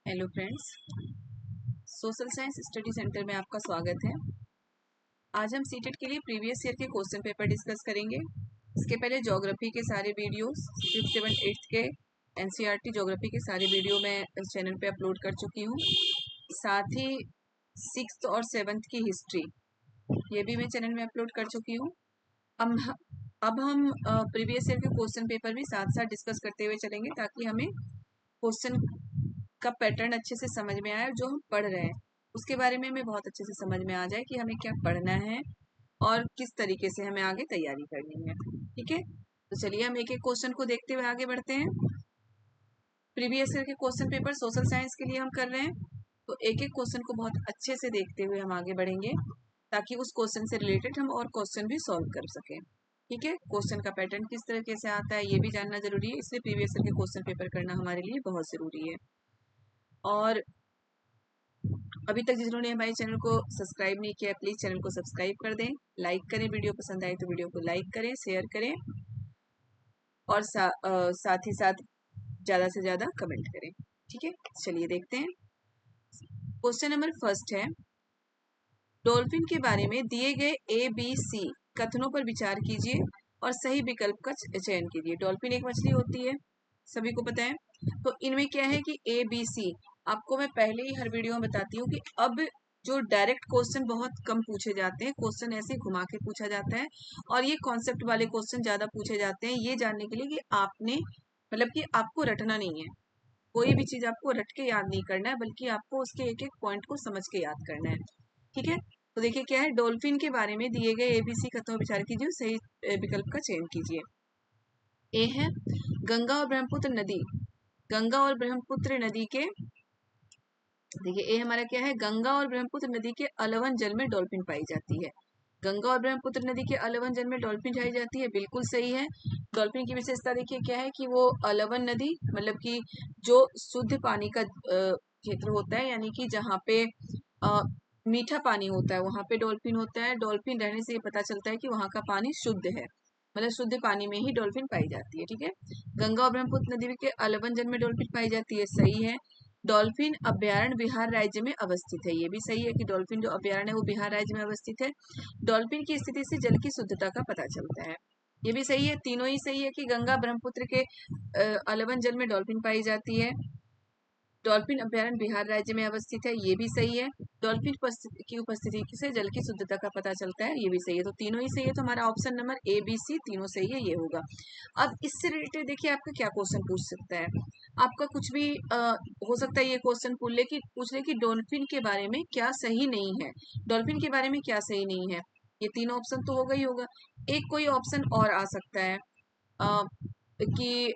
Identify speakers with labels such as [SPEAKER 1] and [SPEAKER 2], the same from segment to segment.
[SPEAKER 1] Hello friends, social science study centre में आपका स्वागत है। आज हम सीटेट के लिए प्रीवियस ईयर के क्वेश्चन पेपर डिस्कस करेंगे। इसके पहले ज्योग्राफी के सारे वीडियोस 5th 7th 8th के एनसीईआरटी ज्योग्राफी के सारे वीडियो मैं इस चैनल पे अपलोड कर चुकी हूँ। साथ ही 6th और 7th की हिस्ट्री ये भी मैं चैनल में अपलोड कर चुकी हूँ। अब हम प्रीवियस ईयर के क्वेश्चन पेपर भी साथ साथ डिस्कस करते हुए चलेंगे ताकि हमें क्वेश्चन का पैटर्न अच्छे से समझ में आए। जो हम पढ़ रहे हैं उसके बारे में हमें बहुत अच्छे से समझ में आ जाए कि हमें क्या पढ़ना है और किस तरीके से हमें आगे तैयारी करनी है। ठीक है, तो चलिए हम एक एक क्वेश्चन को देखते हुए आगे बढ़ते हैं। प्रीवियस ईयर के क्वेश्चन पेपर सोशल साइंस के लिए हम कर रहे हैं, तो एक एक क्वेश्चन को बहुत अच्छे से देखते हुए हम आगे बढ़ेंगे ताकि उस क्वेश्चन से रिलेटेड हम और क्वेश्चन भी सॉल्व कर सकें। ठीक है, क्वेश्चन का पैटर्न किस तरीके से आता है ये भी जानना जरूरी है, इसलिए प्रीवियस ईयर के क्वेश्चन पेपर करना हमारे लिए बहुत जरूरी है। और अभी तक जिन्होंने हमारे चैनल को सब्सक्राइब नहीं किया प्लीज चैनल को सब्सक्राइब कर दें, लाइक करें, वीडियो पसंद आए तो वीडियो को लाइक करें, शेयर करें और साथ ही साथ ज्यादा से ज्यादा कमेंट करें। ठीक है, चलिए देखते हैं। क्वेश्चन नंबर फर्स्ट है, डॉल्फिन के बारे में दिए गए ABC कथनों पर विचार कीजिए और सही विकल्प का चयन कीजिए। डॉल्फिन एक मछली होती है, सभी को पता है। तो इनमें क्या है कि ABC आपको मैं पहले ही हर वीडियो में बताती हूँ कि अब जो डायरेक्ट क्वेश्चन बहुत कम पूछे जाते हैं, क्वेश्चन ऐसे घुमा के पूछा जाता है और ये कॉन्सेप्ट वाले क्वेश्चन ज्यादा पूछे जाते हैं, ये जानने के लिए कि आपने मतलब कि आपको रटना नहीं है, कोई भी चीज आपको रट के याद नहीं करना है, बल्कि आपको उसके एक एक पॉइंट को समझ के याद करना है। ठीक है, तो देखिए क्या है, डॉल्फिन के बारे में दिए गए ABC कथनों पर विचार कीजिए, सही विकल्प का चयन कीजिए। ए है गंगा और ब्रह्मपुत्र नदी। गंगा और ब्रह्मपुत्र नदी के, देखिए ए हमारा क्या है, गंगा और ब्रह्मपुत्र नदी के अलवन जल में डॉल्फिन पाई जाती है। गंगा और ब्रह्मपुत्र नदी के अलवन जल में डॉल्फिन पाई जाती है, बिल्कुल सही है। डॉल्फिन की विशेषता देखिए क्या है कि वो अलवन नदी मतलब कि जो शुद्ध पानी का क्षेत्र होता है, यानी कि जहाँ पे मीठा पानी होता है वहां पे डॉल्फिन होता है। डॉल्फिन रहने से ये पता चलता है कि वहां का पानी शुद्ध है, मतलब शुद्ध पानी में ही डॉल्फिन पाई जाती है। ठीक है, गंगा और ब्रह्मपुत्र नदी के अलवन जल में डॉल्फिन पाई जाती है, सही है। डॉल्फिन अभ्यारण्य बिहार राज्य में अवस्थित है, ये भी सही है कि डॉल्फिन जो अभ्यारण्य है वो बिहार राज्य में अवस्थित है। डॉल्फिन की स्थिति से जल की शुद्धता का पता चलता है, ये भी सही है। तीनों ही सही है कि गंगा ब्रह्मपुत्र के अलवन जल में डॉल्फिन पाई जाती है। डॉल्फिन अभ्यारण्य बिहार राज्य में अवस्थित है, ये भी सही है। डॉल्फिन की उपस्थिति से जल की शुद्धता का पता चलता है, ये भी सही है। तो तीनों ही सही है, तो हमारा ऑप्शन नंबर ABC तीनों सही है, ये होगा। अब इससे रिलेटेड देखिए आपका क्या क्वेश्चन पूछ सकता है, आपका कुछ भी हो सकता है। ये क्वेश्चन पूछ ले कि डॉल्फिन के बारे में क्या सही नहीं है, डॉल्फिन के बारे में क्या सही नहीं है। ये तीनों ऑप्शन तो होगा ही होगा। एक कोई ऑप्शन और आ सकता है कि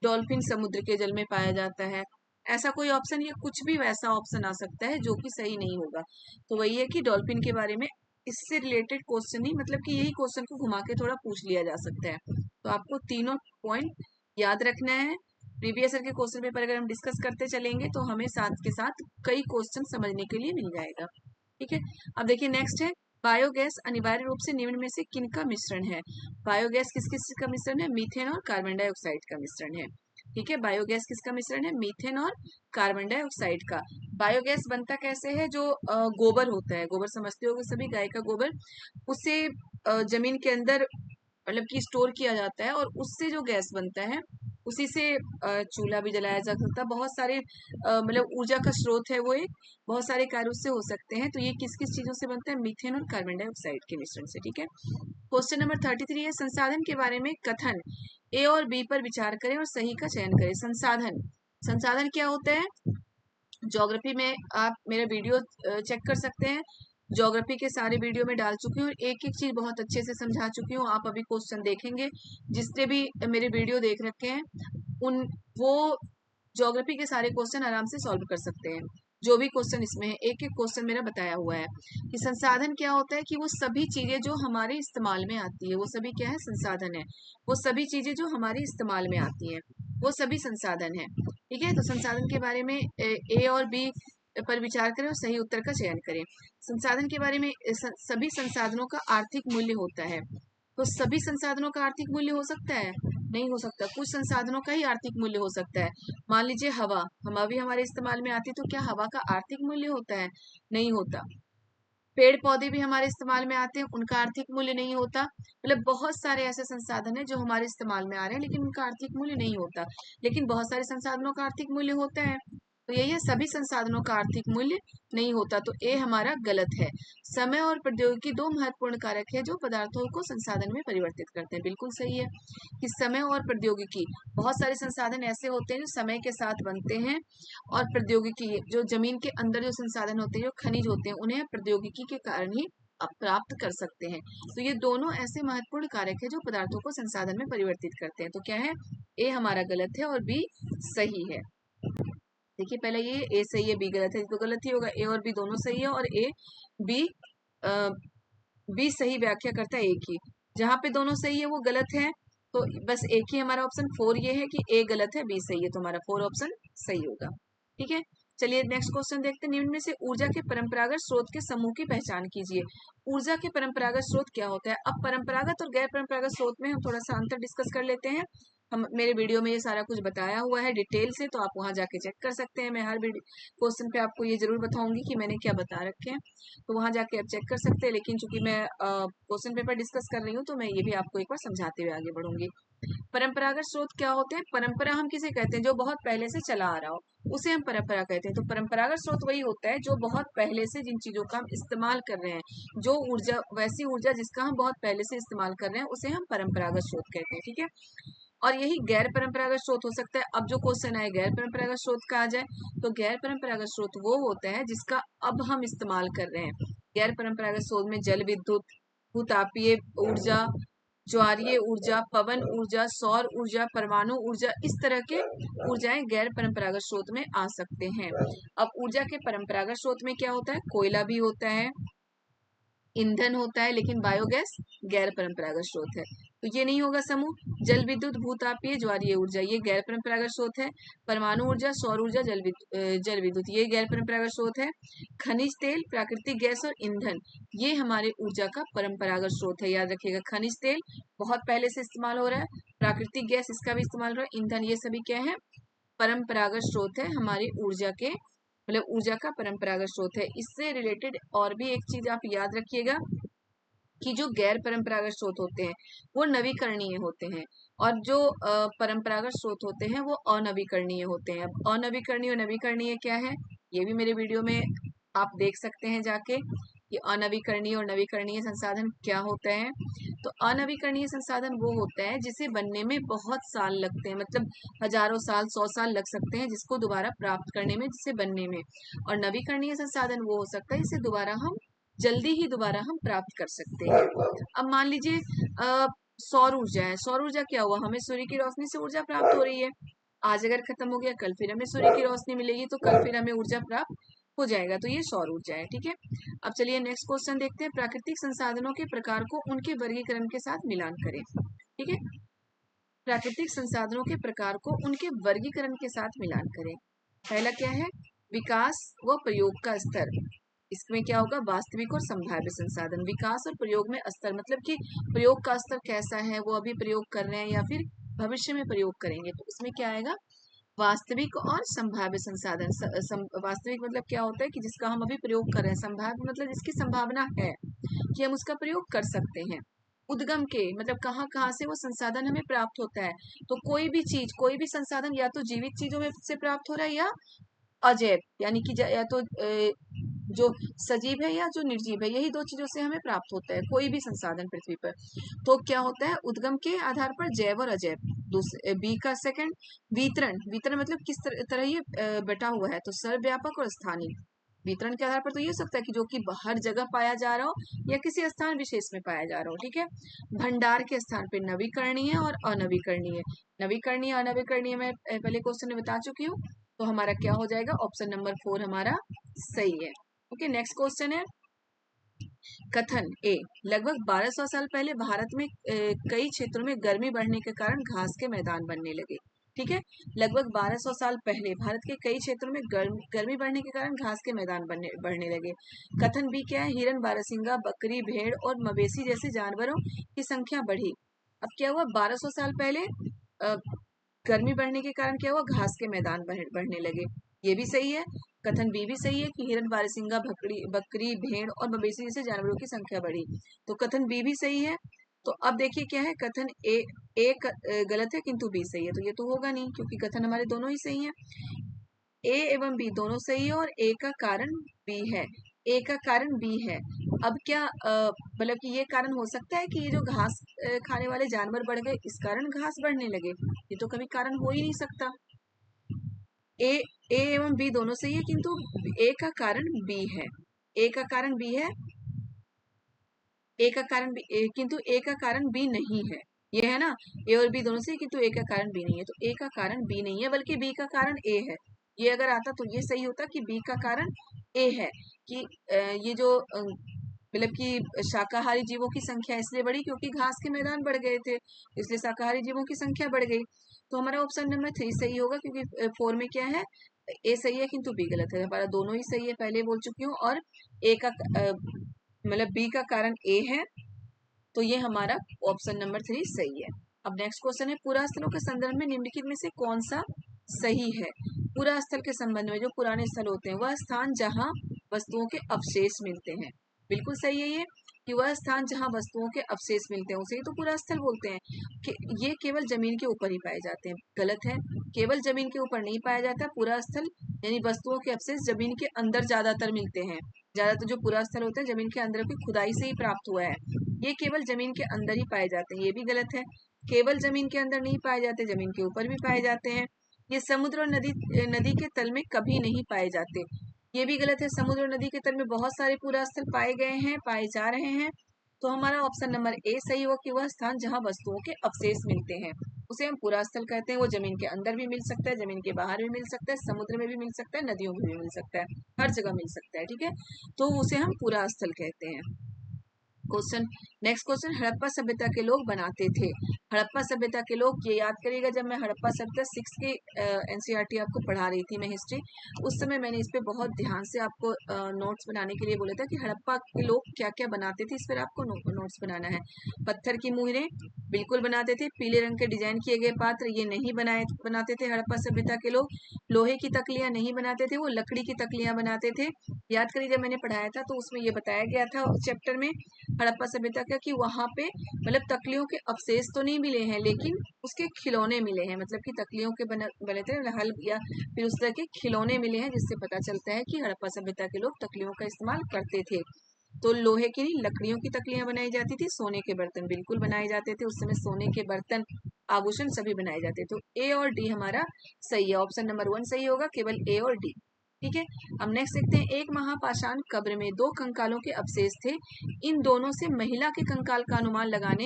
[SPEAKER 1] डॉल्फिन समुद्र के जल में पाया जाता है, ऐसा कोई ऑप्शन या कुछ भी वैसा ऑप्शन आ सकता है जो कि सही नहीं होगा। तो वही है कि डॉल्फिन के बारे में इससे रिलेटेड क्वेश्चन ही, मतलब कि यही क्वेश्चन को घुमा के थोड़ा पूछ लिया जा सकता है। तो आपको तीनों पॉइंट याद रखना है। प्रीवियस ईयर के क्वेश्चन पेपर अगर हम डिस्कस करते चलेंगे तो हमें साथ के साथ कई क्वेश्चन समझने के लिए मिल जाएगा। ठीक है, अब देखिए नेक्स्ट है, बायोगैस अनिवार्य रूप से निम्न में से किनका मिश्रण है। बायोगैस किस किस का मिश्रण है, मीथेन और कार्बन डाइऑक्साइड का मिश्रण है। ठीक है, बायोगैस किसका मिश्रण है, मीथेन और कार्बन डाइऑक्साइड का। बायोगैस बनता कैसे है, जो गोबर होता है, गोबर समझते होगे सभी, गाय का गोबर, उसे जमीन के अंदर मतलब कि स्टोर किया जाता है और उससे जो गैस बनता है उसी से चूल्हा भी जलाया जा सकता है। बहुत सारे मतलब ऊर्जा का स्रोत है वो, एक बहुत सारे कार्य उससे हो सकते हैं। तो ये किस किस चीजों से बनता है, मीथेन और कार्बन डाइऑक्साइड के मिश्रण से। ठीक है, क्वेश्चन नंबर 33 है, संसाधन के बारे में कथन A और B पर विचार करें और सही का चयन करें। संसाधन, संसाधन क्या होता है, ज्योग्राफी में आप मेरा वीडियो चेक कर सकते हैं, ज्योग्राफी के सारे वीडियो में डाल चुकी हूँ, एक एक चीज बहुत अच्छे से समझा चुकी हूँ। आप अभी क्वेश्चन देखेंगे, जिसने भी मेरे वीडियो देख रखे हैं उन वो ज्योग्राफी के सारे क्वेश्चन आराम से सॉल्व कर सकते हैं। जो भी क्वेश्चन इसमें है, एक एक क्वेश्चन मेरा बताया हुआ है कि संसाधन क्या होता है, कि वो सभी चीजें जो हमारे इस्तेमाल में आती है, वो सभी क्या है, संसाधन है। वो सभी चीजें जो हमारे इस्तेमाल में आती हैं वो सभी संसाधन है। ठीक है, तो संसाधन के बारे में A और B पर विचार करें और सही उत्तर का चयन करें। संसाधन के बारे में सभी संसाधनों का आर्थिक मूल्य होता है, तो सभी संसाधनों का आर्थिक मूल्य हो सकता है, नहीं हो सकता। कुछ संसाधनों का ही आर्थिक मूल्य हो सकता है। मान लीजिए हवा, हवा भी हमारे इस्तेमाल में आती है, तो क्या हवा का आर्थिक मूल्य होता है? नहीं होता। पेड़ पौधे भी हमारे इस्तेमाल में आते हैं, उनका आर्थिक मूल्य नहीं होता। मतलब बहुत सारे ऐसे संसाधन हैं जो हमारे इस्तेमाल में आ रहे हैं लेकिन उनका आर्थिक मूल्य नहीं होता। लेकिन बहुत सारे संसाधनों का आर्थिक मूल्य होता है। तो यही है, सभी संसाधनों का आर्थिक मूल्य नहीं होता। तो ए हमारा गलत है। समय और प्रौद्योगिकी दो महत्वपूर्ण कारक है जो पदार्थों को संसाधन में परिवर्तित करते हैं। बिल्कुल सही है कि समय और प्रौद्योगिकी, बहुत सारे संसाधन ऐसे होते हैं जो समय के साथ बनते हैं, और प्रौद्योगिकी, जो जमीन के अंदर जो संसाधन होते हैं, जो खनिज होते हैं, उन्हें प्रौद्योगिकी के कारण ही आप प्राप्त कर सकते हैं। तो ये दोनों ऐसे महत्वपूर्ण कारक है जो पदार्थों को संसाधन में परिवर्तित करते हैं। तो क्या है? ए हमारा गलत है और बी सही है। देखिए पहले ये ए सही है बी गलत है, तो गलत ही होगा। ए और बी दोनों सही है और ए बी बी सही व्याख्या करता है ए की। जहां पे दोनों सही है वो गलत है, तो बस एक ही हमारा ऑप्शन 4 ये है कि ए गलत है बी सही है, तो हमारा 4 ऑप्शन सही होगा। ठीक है, चलिए नेक्स्ट क्वेश्चन देखते हैं। निम्न में से ऊर्जा के परंपरागत स्रोत के समूह की पहचान कीजिए। ऊर्जा के परंपरागत स्रोत क्या होता है? अब परंपरागत और गैर परंपरागत स्रोत में हम थोड़ा सा अंतर डिस्कस कर लेते हैं। हम मेरे वीडियो में ये सारा कुछ बताया हुआ है डिटेल से, तो आप वहां जाके चेक कर सकते हैं। मैं हर क्वेश्चन पे आपको ये जरूर बताऊंगी कि मैंने क्या बता रखे हैं, तो वहां जाके आप चेक कर सकते हैं। लेकिन चूंकि मैं क्वेश्चन पेपर डिस्कस कर रही हूँ तो मैं ये भी आपको एक बार समझाते हुए आगे बढ़ूंगी। परंपरागत स्रोत क्या होते हैं? परंपरा हम किसे कहते हैं? जो बहुत पहले से चला आ रहा हो, उसे हम परंपरा कहते हैं। तो परंपरागत स्रोत वही होता है जो बहुत पहले से जिन चीजों का हम इस्तेमाल कर रहे हैं, जो ऊर्जा, वैसी ऊर्जा जिसका हम बहुत पहले से इस्तेमाल कर रहे हैं, उसे हम परंपरागत स्रोत कहते हैं। ठीक है, और यही गैर परंपरागत स्रोत हो सकता है। अब जो क्वेश्चन आए गैर परंपरागत स्रोत का आ जाए, तो गैर परंपरागत स्रोत वो होता है जिसका अब हम इस्तेमाल कर रहे हैं। गैर परंपरागत स्रोत में जल विद्युत, भूतापीय ऊर्जा, ज्वारीय ऊर्जा, पवन ऊर्जा, सौर ऊर्जा, परमाणु ऊर्जा, इस तरह के ऊर्जाएं गैर परंपरागत स्रोत में आ सकते हैं। अब ऊर्जा के परंपरागत स्रोत में क्या होता है? कोयला भी होता है, ईंधन होता है, लेकिन बायोगैस गैर परंपरागत स्रोत है, तो ये नहीं होगा समूह। जल विद्युत, भूतापीय, ज्वारीय ऊर्जा ये गैर परंपरागत स्रोत है। परमाणु ऊर्जा, सौर ऊर्जा, जल विद्युत ये गैर परंपरागत स्रोत है। खनिज तेल, प्राकृतिक गैस और ईंधन ये हमारे ऊर्जा का परंपरागत स्रोत है। याद रखिएगा, खनिज तेल बहुत पहले से इस्तेमाल हो रहा है, प्राकृतिक गैस इसका भी इस्तेमाल हो रहा है, ईंधन ये सभी क्या है? परंपरागत स्रोत है हमारी ऊर्जा के, मतलब ऊर्जा का परंपरागत स्रोत है। इससे रिलेटेड और भी एक चीज आप याद रखिएगा कि जो गैर परंपरागत स्रोत होते हैं वो नवीकरणीय होते हैं, और जो परंपरागत स्रोत होते हैं वो अनवीकरणीय होते हैं। अब अनवीकरणीय और नवीकरणीय क्या है, ये भी मेरे वीडियो में आप देख सकते हैं जाके, कि अनवीकरणीय और नवीकरणीय संसाधन क्या होता है। तो अनवीकरणीय संसाधन वो होता है जिसे बनने में बहुत साल लगते हैं, मतलब हजारों साल, 100 साल लग सकते हैं जिसको दोबारा प्राप्त करने में, जिसे बनने में। और नवीकरणीय संसाधन वो हो सकता है जिसे दोबारा हम जल्दी ही दोबारा हम प्राप्त कर सकते हैं। अब मान लीजिए सौर ऊर्जा है। सौर ऊर्जा क्या हुआ? हमें सूर्य की रोशनी से ऊर्जा प्राप्त हो रही है। आज अगर खत्म हो गया, कल फिर हमें सूर्य की रोशनी मिलेगी, तो कल फिर हमें ऊर्जा प्राप्त हो जाएगा, तो ये सौर ऊर्जा है। ठीक है, अब चलिए नेक्स्ट क्वेश्चन देखते हैं। प्राकृतिक संसाधनों के प्रकार को उनके वर्गीकरण के साथ मिलान करें। ठीक है, प्राकृतिक संसाधनों के प्रकार को उनके वर्गीकरण के साथ मिलान करें। पहला क्या है? विकास व प्रयोग का स्तर। इसमें क्या होगा? वास्तविक और संभाव्य संसाधन। विकास और प्रयोग में स्तर, मतलब कि प्रयोग का स्तर कैसा है, वो अभी प्रयोग कर रहे हैं या फिर भविष्य में प्रयोग करेंगे, तो इसमें क्या आएगा? वास्तविक और संभाव्य संसाधन। वास्तविक मतलब क्या होता है कि जिसका हम अभी प्रयोग कर रहे हैं। संभाव्य मतलब जिसकी संभावना है कि हम उसका प्रयोग कर सकते हैं। उद्गम के मतलब कहाँ कहाँ से वो संसाधन हमें प्राप्त होता है। तो कोई भी चीज, कोई भी संसाधन या तो जीवित चीजों में से प्राप्त हो रहा है, या अजैव यानी कि या तो जो सजीव है या जो निर्जीव है, यही दो चीजों से हमें प्राप्त होता है कोई भी संसाधन पृथ्वी पर। तो क्या होता है? उद्गम के आधार पर जैव और अजैव। दूसरे बी का सेकंड, वितरण। वितरण मतलब किस तरह ये बटा हुआ है, तो सर्वव्यापक और स्थानीय। वितरण के आधार पर तो ये हो सकता है कि जो कि हर जगह पाया जा रहा हो या किसी स्थान विशेष में पाया जा रहा हो। ठीक है, भंडार के स्थान पे नवीकरणीय और अनवीकरणीय। नवीकरणीय अनवीकरणीय मैं पहले क्वेश्चन में बता चुकी हूँ, तो हमारा क्या हो जाएगा? ऑप्शन नंबर 4 हमारा सही है। ओके, नेक्स्ट क्वेश्चन है। कथन ए, लगभग 1200 साल पहले भारत में कई क्षेत्रों में गर्मी बढ़ने के कारण घास के मैदान बनने लगे। ठीक है, लगभग 1200 साल पहले भारत के कई क्षेत्रों में गर्मी बढ़ने के कारण घास के मैदान बढ़ने लगे। कथन बी क्या है? हिरन, बारहसिंगा, बकरी, भेड़ और मवेशी जैसे जानवरों की संख्या बढ़ी। अब क्या हुआ? 1200 साल पहले गर्मी बढ़ने के कारण क्या हुआ, घास के मैदान बढ़ने लगे। ये भी सही है। कथन बी भी सही है कि हिरन, बारहसिंगा, बकरी, भेड़ और मवेशी जैसे जानवरों की संख्या बढ़ी। तो कथन बी भी सही है। तो अब देखिए क्या है, कथन ए गलत है किंतु बी सही है। तो ये तो होगा नहीं क्योंकि कथन हमारे दोनों ही सही हैं। ए एवं बी दोनों सही है और ए का कारण बी है। ए का कारण बी है। अब क्या मतलब कि ये कारण हो सकता है कि ये जो घास खाने वाले जानवर बढ़ गए इस कारण घास बढ़ने लगे? ये तो कभी कारण हो ही नहीं सकता। ए ए एवं बी दोनों सही है किंतु ए का कारण बी है। ए का कारण बी है। ए का कारण बी किंतु ए का कारण बी नहीं है। ये है ना, ए और बी दोनों सही किंतु ए का कारण बी नहीं है। तो ए का कारण बी नहीं है बल्कि बी का कारण ए है। ये अगर आता तो ये सही होता कि बी का कारण ए है कि ये जो मतलब कि शाकाहारी जीवों की संख्या इसलिए बढ़ी क्योंकि घास के मैदान बढ़ गए थे, इसलिए शाकाहारी जीवों की संख्या बढ़ गई। तो हमारा ऑप्शन नंबर 3 सही होगा क्योंकि 4 में क्या है, ए सही है किंतु बी गलत है। हमारा दोनों ही सही है, पहले बोल चुकी हूँ। और ए का मतलब बी का कारण ए है। तो ये हमारा ऑप्शन नंबर 3 सही है। अब नेक्स्ट क्वेश्चन है, पुरा स्थलों के संदर्भ में निम्नलिखित में से कौन सा सही है? पुरा स्थल के संबंध में जो पुराने स्थल होते हैं वह स्थान जहां वस्तुओं के अवशेष मिलते हैं। बिल्कुल सही है ये कि वह स्थान जहां वस्तुओं के अवशेष मिलते हैं उसे ही तो पुरा स्थल बोलते हैं। कि ये केवल जमीन के ऊपर ही पाए जाते हैं। गलत है, केवल जमीन के ऊपर नहीं पाया जाता। पुरा स्थल यानी वस्तुओं के अवशेष जमीन के अंदर ज्यादातर मिलते हैं। ज्यादातर जो पुरा स्थल होते हैं जमीन के अंदर की खुदाई से ही प्राप्त हुआ है। ये केवल जमीन के अंदर ही पाए जाते हैं। ये भी गलत है, केवल जमीन के अंदर नहीं पाए जाते, जमीन के ऊपर भी पाए जाते हैं। ये समुद्र और नदी के तल में कभी नहीं पाए जाते। ये भी गलत है, समुद्र और नदी के तल में बहुत सारे पुरा स्थल पाए गए हैं, पाए जा रहे हैं। तो हमारा ऑप्शन नंबर ए सही होगा कि वह स्थान जहां वस्तुओं के अवशेष मिलते हैं उसे हम पुरा स्थल कहते हैं। वो जमीन के अंदर भी मिल सकता है, जमीन के बाहर भी मिल सकता है, समुद्र में भी मिल सकता है, नदियों में भी मिल सकता है, हर जगह मिल सकता है। ठीक है, तो उसे हम पुरा स्थल कहते हैं। क्वेश्चन, नेक्स्ट क्वेश्चन, हड़प्पा सभ्यता के लोग बनाते थे। हड़प्पा सभ्यता के लोग, ये याद करिएगा जब मैं हड़प्पा सभ्यता 6 की एनसीईआरटी आपको पढ़ा रही थी मैं हिस्ट्री, उस समय मैंने इस पे बहुत ध्यान से आपको नोट्स बनाने के लिए बोला था कि हड़प्पा के लोग क्या क्या बनाते थे। इस पर आपको नोट्स बनाना है। पत्थर की मुहरें बिल्कुल बनाते थे। पीले रंग के डिजाइन किए गए पात्र ये नहीं बनाते थे हड़प्पा सभ्यता के लोग। लोहे की तकलियां नहीं बनाते थे, वो लकड़ी की तकलियां बनाते थे। याद करिए जब मैंने पढ़ाया था तो उसमें ये बताया गया था चैप्टर में हड़प्पा सभ्यता का कि वहां पे मतलब तकलियों के अवशेष तो नहीं मिले हैं लेकिन उसके खिलौने मिले हैं। मतलब कि तकलियों के बने थे हल या फिर उस तरह के खिलौने मिले हैं जिससे पता चलता है कि हड़प्पा सभ्यता के लोग तकलियों का इस्तेमाल करते थे। तो लोहे की नहीं लकड़ियों की तकलियां बनाई जाती थी। सोने के बर्तन बिल्कुल बनाए जाते थे, उस समय सोने के बर्तन आभूषण सभी बनाए जाते। तो ए और डी हमारा सही है, ऑप्शन नंबर 1 सही होगा, केवल ए और डी। ठीक है, अब नेक्स्ट देखते हैं, एक महापाषाण कब्र में 2 कंकालों के अवशेष थे। इन दोनों से महिला के कंकाल का अनुमान लगाने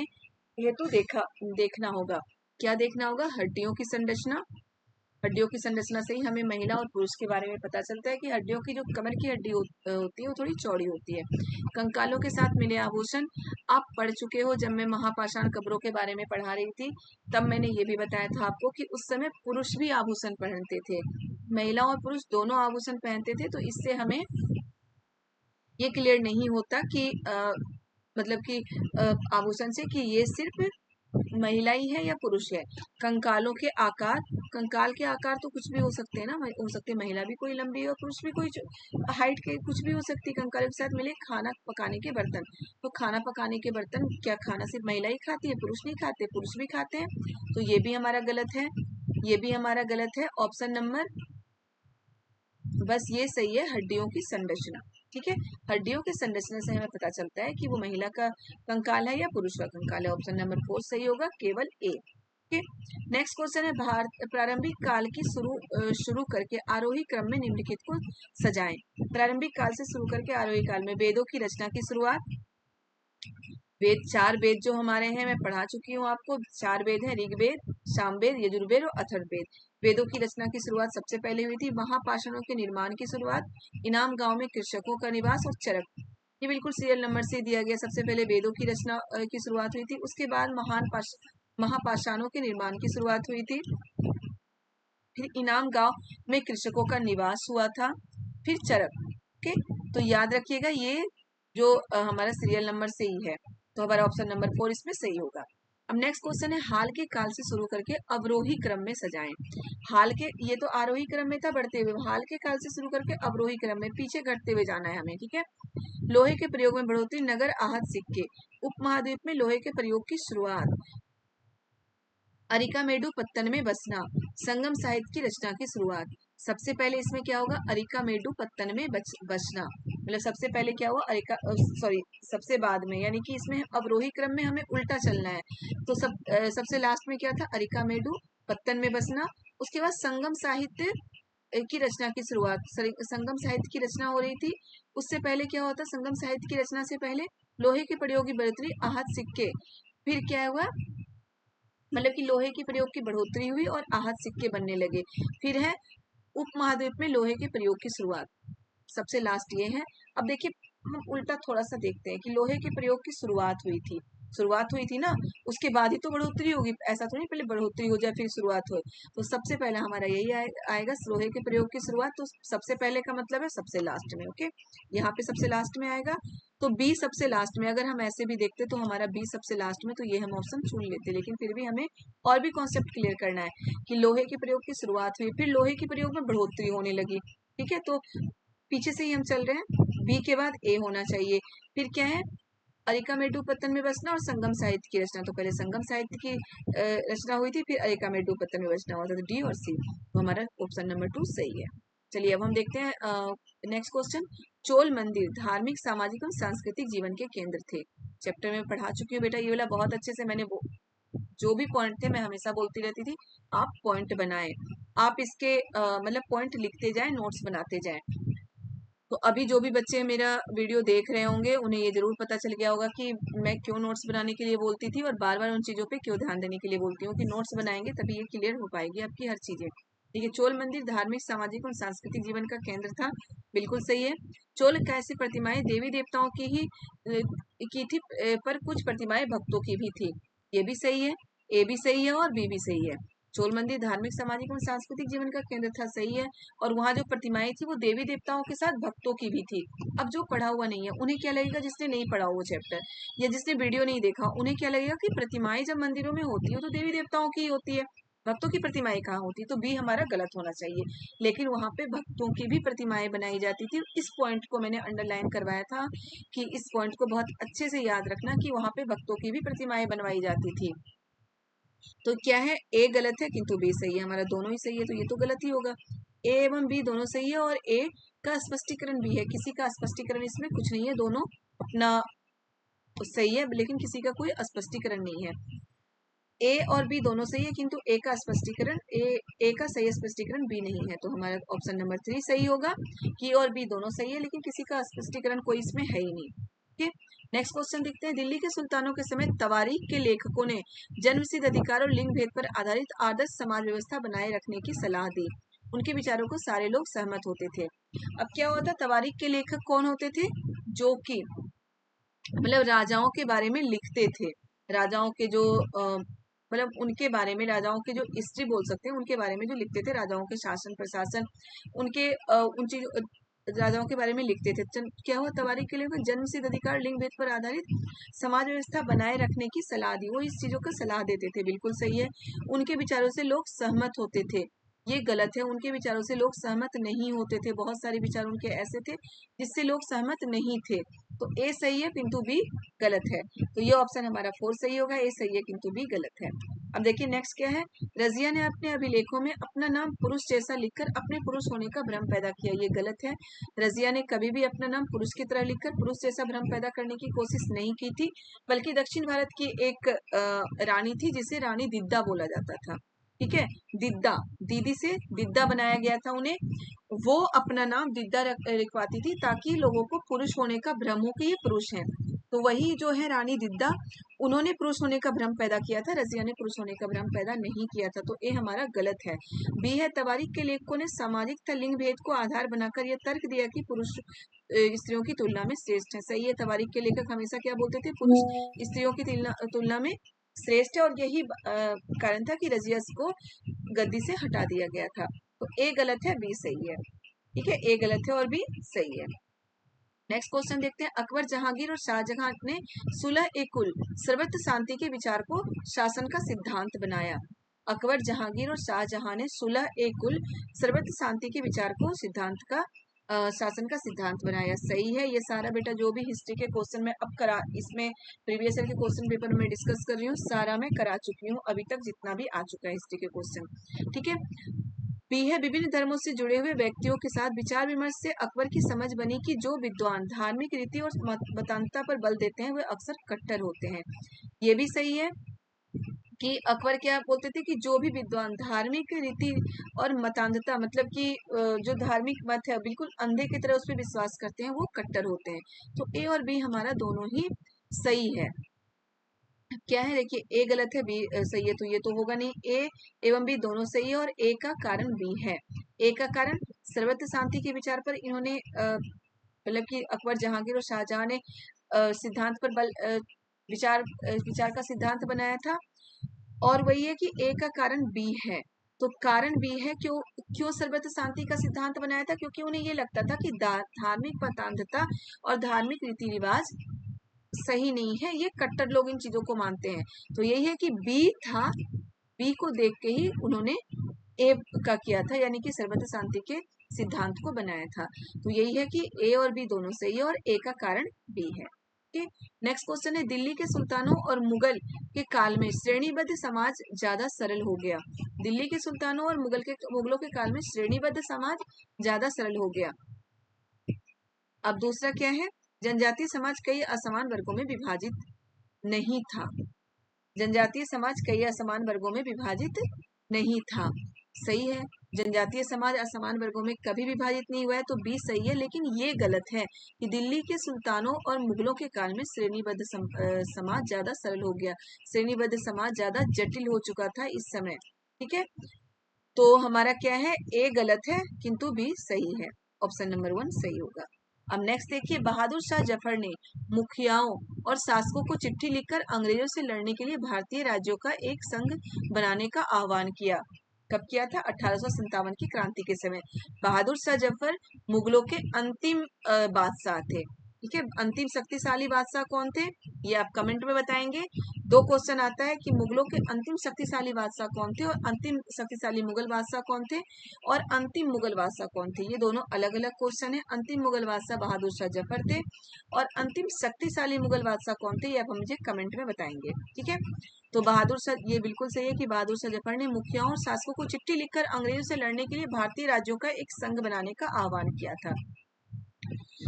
[SPEAKER 1] हेतु देखना होगा। क्या देखना होगा? हड्डियों की संरचना। हड्डियों की संरचना से ही हमें महिला और पुरुष के बारे में पता चलता है कि हड्डियों की जो कमर की हड्डी होती है वो थोड़ी चौड़ी होती है। कंकालों के साथ मिले आभूषण आप पढ़ चुके हो। जब मैं महापाषाण कब्रों के बारे में पढ़ा रही थी तब मैंने ये भी बताया था आपको कि उस समय पुरुष भी आभूषण पहनते थे, महिला और पुरुष दोनों आभूषण पहनते थे। तो इससे हमें ये क्लियर नहीं होता कि मतलब कि आभूषण से कि ये सिर्फ महिला ही है या पुरुष है। कंकालों के आकार, कंकाल के आकार तो कुछ भी हो सकते हैं ना, हो सकते हैं महिला भी कोई लंबी और पुरुष भी कोई हाइट के कुछ भी हो सकती है। कंकालों के साथ मिले खाना पकाने के बर्तन, तो खाना पकाने के बर्तन क्या खाना सिर्फ महिला ही खाती है, पुरुष नहीं खाते? पुरुष भी खाते हैं। तो ये भी हमारा गलत है, ये भी हमारा गलत है। ऑप्शन नंबर बस ये सही है, हड्डियों की संरचना। ठीक है, हड्डियों की संरचना से हमें पता चलता है कि वो महिला का कंकाल है या पुरुष का कंकाल है। ऑप्शन नंबर 4 सही होगा, केवल ए। ठीक है, नेक्स्ट क्वेश्चन है, भारत प्रारंभिक काल की शुरू करके आरोही क्रम में निम्नलिखित को सजाएं। प्रारंभिक काल से शुरू करके आरोही काल में वेदों की रचना की शुरुआत। वेद, 4 वेद जो हमारे हैं मैं पढ़ा चुकी हूँ आपको। 4 वेद हैं, ऋग्वेद, सामवेद, यजुर्वेद और अथर्ववेद। वेदों की रचना की शुरुआत सबसे पहले हुई थी। महापाषाणों के निर्माण की शुरुआत, इनाम गांव में कृषकों का निवास और चरक, ये बिल्कुल सीरियल नंबर से दिया गया। सबसे पहले वेदों की रचना की शुरुआत हुई थी, उसके बाद महापाषाणों के निर्माण की शुरुआत हुई थी, फिर इनाम गांव में कृषकों का निवास हुआ था, फिर चरक। ओके, तो याद रखिएगा ये जो हमारा सीरियल नंबर से ही है। तो हमारा ऑप्शन नंबर 4 इसमें सही होगा। अब नेक्स्ट क्वेश्चन है, हाल के काल से शुरू करके अवरोही क्रम में सजाएं। हाल के, ये तो आरोही क्रम में था बढ़ते हुए, हाल के काल से शुरू करके अवरोही क्रम में पीछे घटते हुए जाना है हमें, ठीक है। लोहे के प्रयोग में बढ़ोतरी, नगर आहत सिक्के, उपमहाद्वीप में लोहे के प्रयोग की शुरुआत, अरिकामेडु पत्तन में बसना, संगम साहित्य की रचना की शुरुआत। सबसे पहले इसमें क्या होगा, अरिकामेडु पत्तन में बसना, मतलब सबसे पहले क्या हुआ, सबसे बाद में, यानी कि इसमें अवरोही क्रम में हमें उल्टा चलना है। तो सबसे लास्ट में क्या था, अरिकामेडु पत्तन में बसना। उसके बाद संगम साहित्य की रचना की शुरुआत, संगम साहित्य की रचना हो रही थी। उससे पहले क्या होता, संगम साहित्य की रचना से पहले लोहे के प्रयोग की बढ़ोतरी, आहत सिक्के, फिर क्या हुआ, मतलब कि लोहे के प्रयोग की बढ़ोतरी हुई और आहत सिक्के बनने लगे। फिर है उपमहाद्वीप में लोहे के प्रयोग की शुरुआत, सबसे लास्ट ये है। अब देखिए हम उल्टा थोड़ा सा देखते हैं कि लोहे के प्रयोग की शुरुआत हुई थी ना, उसके बाद ही तो बढ़ोतरी होगी, ऐसा तो नहीं पहले बढ़ोतरी हो जाए फिर शुरुआत हो। तो सबसे पहले हमारा यही आएगा, लोहे के प्रयोग की शुरुआत। तो सबसे पहले का मतलब है सबसे लास्ट में, ओके, यहाँ पे सबसे लास्ट में आएगा। तो बी सबसे लास्ट में, अगर हम ऐसे भी देखते तो हमारा बी सबसे लास्ट में, तो ये हम ऑप्शन चुन लेते, लेकिन फिर भी हमें और भी कॉन्सेप्ट क्लियर करना है कि लोहे के प्रयोग की शुरुआत हुई, फिर लोहे के प्रयोग में बढ़ोतरी होने लगी, ठीक है। तो पीछे से ही हम चल रहे हैं, बी के बाद ए होना चाहिए। फिर क्या है, अरिकामेडु पत्तन में बसना और संगम साहित्य की रचना। तो पहले संगम साहित्य की रचना हुई थी, फिर अरिकामेडु पत्तन में बसना हुआ था, तो डी और सी, तो हमारा ऑप्शन नंबर 2 सही है। चलिए अब हम देखते हैं नेक्स्ट क्वेश्चन, चोल मंदिर धार्मिक, सामाजिक और सांस्कृतिक जीवन के केंद्र थे। चैप्टर में पढ़ा चुकी हूँ बेटा, ये वाला बहुत अच्छे से मैंने जो भी पॉइंट थे मैं हमेशा बोलती रहती थी, आप पॉइंट बनाएं, आप इसके मतलब पॉइंट लिखते जाएं, नोट्स बनाते जाएं। तो अभी जो भी बच्चे मेरा वीडियो देख रहे होंगे उन्हें ये जरूर पता चल गया होगा कि मैं क्यों नोट्स बनाने के लिए बोलती थी और बार बार उन चीज़ों पे क्यों ध्यान देने के लिए बोलती हूँ, कि नोट्स बनाएंगे तभी ये क्लियर हो पाएगी आपकी हर चीज़ें, ठीक है। चोल मंदिर धार्मिक, सामाजिक और सांस्कृतिक जीवन का केंद्र था, बिल्कुल सही है। चोल कैसी प्रतिमाएं देवी देवताओं की ही की थी, पर कुछ प्रतिमाएं भक्तों की भी थी, ये भी सही है, ए भी सही है और बी भी सही है। चोल मंदिर धार्मिक, सामाजिक और सांस्कृतिक जीवन का केंद्र था, सही है। और वहाँ जो प्रतिमाएं थी वो देवी देवताओं के साथ भक्तों की भी थी। अब जो पढ़ा हुआ नहीं है उन्हें क्या लगेगा, जिसने नहीं पढ़ा वो चैप्टर या जिसने वीडियो नहीं देखा उन्हें क्या लगेगा कि प्रतिमाएं जब मंदिरों में होती है तो देवी देवताओं की होती है, भक्तों की प्रतिमाएं कहाँ होती है, तो बी हमारा गलत होना चाहिए। लेकिन वहां पे भक्तों की भी प्रतिमाएं बनाई जाती थी, इस पॉइंट को मैंने अंडरलाइन करवाया था कि इस पॉइंट को बहुत अच्छे से याद रखना कि वहां पे भक्तों की भी प्रतिमाएं बनवाई जाती थी। तो क्या है, ए गलत है किंतु बी सही है, हमारा दोनों ही सही है, तो ये तो गलत ही होगा। ए एवं बी दोनों सही है और ए का स्पष्टीकरण भी है, किसी का स्पष्टीकरण इसमें कुछ नहीं है, दोनों अपना सही है, लेकिन किसी का कोई स्पष्टीकरण नहीं है। ए और बी दोनों सही है किंतु ए का स्पष्टीकरण, ए का सही स्पष्टीकरण बी नहीं है, तो हमारा ऑप्शन नंबर 3 सही होगा कि और बी दोनों सही है लेकिन किसी का स्पष्टीकरण कोई इसमें है ही नहीं, ठीक है। नेक्स्ट क्वेश्चन देखते हैं, दिल्ली के सुल्तानों के समय तवारीख के लेखकों ने जन्मसिद्ध अधिकार और लिंग भेद पर आधारित आदर्श समाज व्यवस्था बनाए रखने की सलाह दी, उनके विचारों को सारे लोग सहमत होते थे। अब क्या होता, तवारीख के लेखक कौन होते थे, जो कि मतलब राजाओं के बारे में लिखते थे, राजाओं के जो मतलब उनके बारे में, राजाओं के जो हिस्ट्री बोल सकते हैं उनके बारे में जो लिखते थे, राजाओं के शासन प्रशासन, उनके उन चीजों राजाओं के बारे में लिखते थे। क्या हुआ, तवारीख के लिए जन्म सिद्ध अधिकार, लिंग भेद पर आधारित समाज व्यवस्था बनाए रखने की सलाह दी, वो इस चीजों का सलाह देते थे, बिल्कुल सही है। उनके विचारों से लोग सहमत होते थे, ये गलत है, उनके विचारों से लोग सहमत नहीं होते थे, बहुत सारे विचार उनके ऐसे थे जिससे लोग सहमत नहीं थे, तो ए सही है किंतु बी गलत है, तो ये ऑप्शन हमारा 4 सही होगा, ए सही है किंतु बी गलत है। अब देखिए नेक्स्ट क्या है, रजिया ने अपने अभिलेखों में अपना नाम पुरुष जैसा लिखकर अपने पुरुष होने का भ्रम पैदा किया, ये गलत है। रजिया ने कभी भी अपना नाम पुरुष की तरह लिखकर पुरुष जैसा भ्रम पैदा करने की कोशिश नहीं की थी, बल्कि दक्षिण भारत की एक रानी थी जिसे रानी दिद्दा बोला जाता था, ठीक है। दिद्दा, दीदी से दिद्दा बनाया गया था उन्हें, वो अपना नाम दिद्दा लिखवाती थी ताकि लोगों को पुरुष होने का भ्रम हो कि ये पुरुष हैं, तो वही जो है रानी दिद्दा, उन्होंने पुरुष होने का भ्रम पैदा किया था, रजिया ने पुरुष होने का भ्रम पैदा नहीं किया था, तो ये हमारा गलत है। बी है, तवारीख के लेखकों ने सामाजिक तथा लिंग भेद को आधार बनाकर यह तर्क दिया कि पुरुष स्त्रियों की तुलना में श्रेष्ठ है, सही है। तवारीख के लेखक हमेशा क्या बोलते थे, पुरुष स्त्रियों की तुलना में श्रेष्ठ है, और यही कारण था कि रजिया को गद्दी से हटा दिया गया था, तो ए गलत है, बी सही है, ठीक है, ए गलत है और बी सही है। नेक्स्ट क्वेश्चन देखते हैं, अकबर, जहांगीर और शाहजहां ने सुलह ए कुल सर्वत्र शांति के विचार को शासन का सिद्धांत बनाया। अकबर, जहांगीर और शाहजहां ने सुलह ए कुल सर्वत्र शांति के विचार को सिद्धांत का शासन का सिद्धांत बनाया। सही है। ये सारा बेटा जो भी हिस्ट्री के क्वेश्चन में अब करा, इसमें प्रीवियस ईयर के क्वेश्चन पेपर में डिस्कस कर रही हूँ, सारा मैं करा चुकी हूँ अभी तक जितना भी आ चुका है हिस्ट्री के क्वेश्चन। ठीक है। बी है, विभिन्न धर्मों से जुड़े हुए व्यक्तियों के साथ विचार विमर्श से अकबर की समझ बनी कि जो विद्वान धार्मिक रीति और मतांतरता पर बल देते हैं वे अक्सर कट्टर होते हैं। ये भी सही है कि अकबर क्या बोलते थे कि जो भी विद्वान धार्मिक रीति और मतांधता, मतलब कि जो धार्मिक मत है बिल्कुल अंधे की तरह उस पर विश्वास करते हैं, वो कट्टर होते हैं। तो ए और बी हमारा दोनों ही सही है। क्या है, देखिए, ए गलत है, बी सही है, तो ये तो होगा नहीं। ए एवं बी दोनों सही है और ए का कारण बी है। ए का कारण सर्वत्र शांति के विचार पर इन्होंने मतलब कि अकबर, जहांगीर और शाहजहां ने सिद्धांत पर बल विचार का सिद्धांत बनाया था। और वही है कि ए का कारण बी है। तो कारण बी है, क्यों क्यों सर्वत्र शांति का सिद्धांत बनाया था? क्योंकि उन्हें ये लगता था कि धार्मिक मतांधता और धार्मिक रीति रिवाज सही नहीं है, ये कट्टर लोग इन चीजों को मानते हैं। तो यही है कि बी था, बी को देख के ही उन्होंने ए का किया था, यानी कि सर्वत्र शांति के सिद्धांत को बनाया था। तो यही है कि ए और बी दोनों सही है और ए का कारण बी है। नेक्स्ट क्वेश्चन है, दिल्ली के सुल्तानों और मुगल के काल में श्रेणीबद्ध समाज ज्यादा सरल हो गया। दिल्ली के सुल्तानों और मुगलों के काल में श्रेणीबद्ध समाज ज्यादा सरल हो गया। अब दूसरा क्या है, जनजातीय समाज कई असमान वर्गों में विभाजित नहीं था। जनजातीय समाज कई असमान वर्गों में विभाजित नहीं था। सही है। जनजातीय समाज असमान वर्गों में कभी विभाजित नहीं हुआ है, तो बी सही है। लेकिन ये गलत है कि दिल्ली के सुल्तानों और मुगलों के काल में श्रेणीबद्ध समाज ज्यादा सरल हो गया। श्रेणीबद्ध समाज ज्यादा जटिल हो चुका था इस समय। ठीक है, तो हमारा क्या है, ए गलत है किंतु बी सही है। ऑप्शन नंबर 1 सही होगा। अब नेक्स्ट देखिए, बहादुर शाह जफर ने मुखियाओं और शासकों को चिट्ठी लिखकर अंग्रेजों से लड़ने के लिए भारतीय राज्यों का एक संघ बनाने का आह्वान किया। कब किया था? 1857 की क्रांति के समय। बहादुर शाह जफर मुगलों के अंतिम बादशाह थे। ठीक है, अंतिम शक्तिशाली बादशाह कौन थे, ये आप कमेंट में बताएंगे। 2 क्वेश्चन आता है कि मुगलों के अंतिम शक्तिशाली बादशाह कौन थे और अंतिम शक्तिशाली मुगल बादशाह कौन थे और अंतिम मुगल बादशाह कौन थे। ये दोनों अलग अलग क्वेश्चन है। अंतिम मुगल बादशाह बहादुर शाह जफर थे और अंतिम शक्तिशाली मुगल बादशाह कौन थे, ये आप मुझे कमेंट में बताएंगे। ठीक है, तो बहादुर शाह, ये बिल्कुल सही है कि बहादुर शाह जफर ने मुखियाओं और शासकों को चिट्ठी लिखकर अंग्रेजों से लड़ने के लिए भारतीय राज्यों का एक संघ बनाने का आह्वान किया था।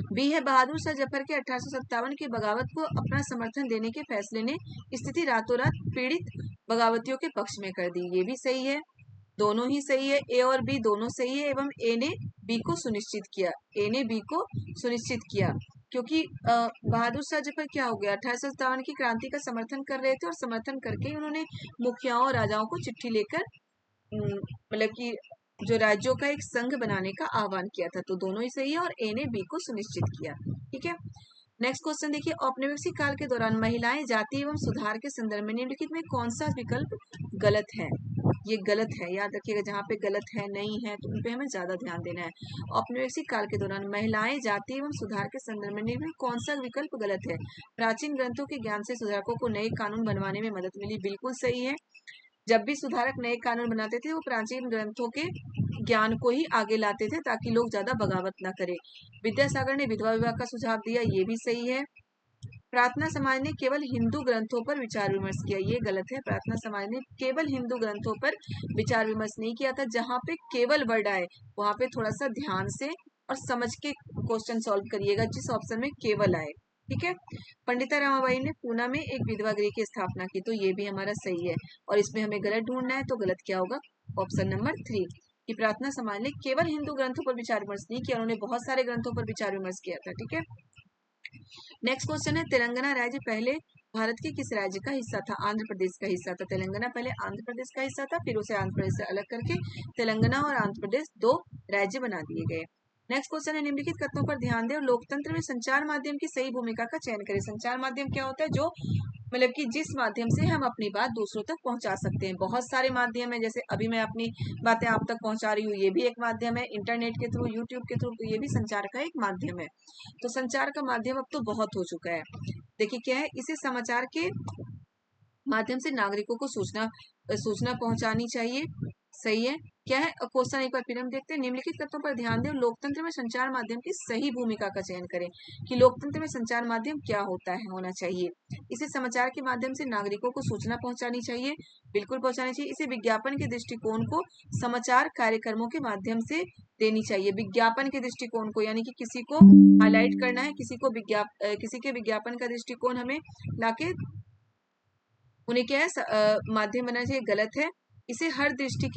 [SPEAKER 1] बी है, बहादुर शाह जफर के 1857 की बगावत को अपना समर्थन देने के फैसले ने स्थिति रातों रात पीड़ित बगावतियों के पक्ष में कर दी। ये भी सही है। दोनों ही सही है, ए और बी दोनों सही है। एवं ए ने बी को सुनिश्चित किया, ए ने बी को सुनिश्चित किया, क्योंकि बहादुर शाह जफर क्या हो गया, 1857 की क्रांति का समर्थन कर रहे थे और समर्थन करके उन्होंने मुखियाओं और राजाओं को चिट्ठी लेकर मतलब कि जो राज्यों का एक संघ बनाने का आह्वान किया था। तो दोनों ही सही है और ए ने बी को सुनिश्चित किया। ठीक है, नेक्स्ट क्वेश्चन देखिए, औपनिवेशिक काल के दौरान महिलाएं जाति एवं सुधार के संदर्भ में निम्नलिखित में कौन सा विकल्प गलत है? ये गलत है, याद रखिएगा। जहाँ पे गलत है, नहीं है, तो उन पे हमें ज्यादा ध्यान देना है। औपनिवेशिक काल के दौरान महिलाएं जाति एवं सुधार के संदर्भ में निम्न कौन सा विकल्प गलत है? प्राचीन ग्रंथों के ज्ञान से सुधारकों को नए कानून बनवाने में मदद मिली। बिल्कुल सही है। जब भी सुधारक नए कानून बनाते थे वो प्राचीन ग्रंथों के ज्ञान को ही आगे लाते थे ताकि लोग ज्यादा बगावत ना करें। विद्यासागर ने विधवा विवाह का सुझाव दिया, ये भी सही है। प्रार्थना समाज ने केवल हिंदू ग्रंथों पर विचार विमर्श किया, ये गलत है। प्रार्थना समाज ने केवल हिंदू ग्रंथों पर विचार विमर्श नहीं किया था। जहाँ पे केवल वर्ड आए वहां पे थोड़ा सा ध्यान से और समझ के क्वेश्चन सॉल्व करिएगा, जिस ऑप्शन में केवल आए। ठीक है, पंडिता रमाबाई ने पूना में एक विधवा गृह की स्थापना की, तो ये भी हमारा सही है। और इसमें हमें गलत ढूंढना है, तो गलत क्या होगा? ऑप्शन नंबर 3 कि प्रार्थना समाज ने केवल हिंदू ग्रंथों पर विचार विमर्श नहीं किया, उन्होंने बहुत सारे ग्रंथों पर विचार विमर्श किया था। ठीक है, नेक्स्ट क्वेश्चन है, तेलंगाना राज्य पहले भारत के किस राज्य का हिस्सा था? आंध्र प्रदेश का हिस्सा था। तेलंगाना पहले आंध्र प्रदेश का हिस्सा था, फिर उसे आंध्र प्रदेश से अलग करके तेलंगाना और आंध्र प्रदेश 2 राज्य बना दिए गए। नेक्स्ट क्वेश्चन है, निम्नलिखित कथनों पर ध्यान दें और लोकतंत्र में संचार माध्यम की सही भूमिका का चयन करें। संचार माध्यम क्या होता है? जो मतलब कि जिस माध्यम से हम अपनी बात दूसरों तक पहुंचा सकते हैं। बहुत सारे माध्यम है, जैसे अभी मैं अपनी बातें आप तक पहुंचा रही हूँ, ये भी एक माध्यम है। इंटरनेट के थ्रू, यूट्यूब के थ्रू, तो ये भी संचार का एक माध्यम है। तो संचार का माध्यम अब तो बहुत हो चुका है। देखिए क्या है, इसे समाचार के माध्यम से नागरिकों को सूचना पहुंचानी चाहिए। सही है। क्या है क्वेश्चन, एक बार फिर हम देखते हैं। निम्नलिखित तत्वों पर ध्यान दें और लोकतंत्र में संचार माध्यम की सही भूमिका का चयन करें। कि लोकतंत्र में संचार माध्यम क्या होना चाहिए। इसे समाचार के माध्यम से नागरिकों को सूचना पहुंचानी चाहिए, बिल्कुल पहुंचानी चाहिए। इसे विज्ञापन के दृष्टिकोण को समाचार कार्यक्रमों के माध्यम से देनी चाहिए। विज्ञापन के दृष्टिकोण को, यानी कि किसी को हाईलाइट करना है, किसी के विज्ञापन का दृष्टिकोण हमें लाके उन्हें क्या है माध्यम बनाना चाहिए, गलत है। इससे हर दृष्टि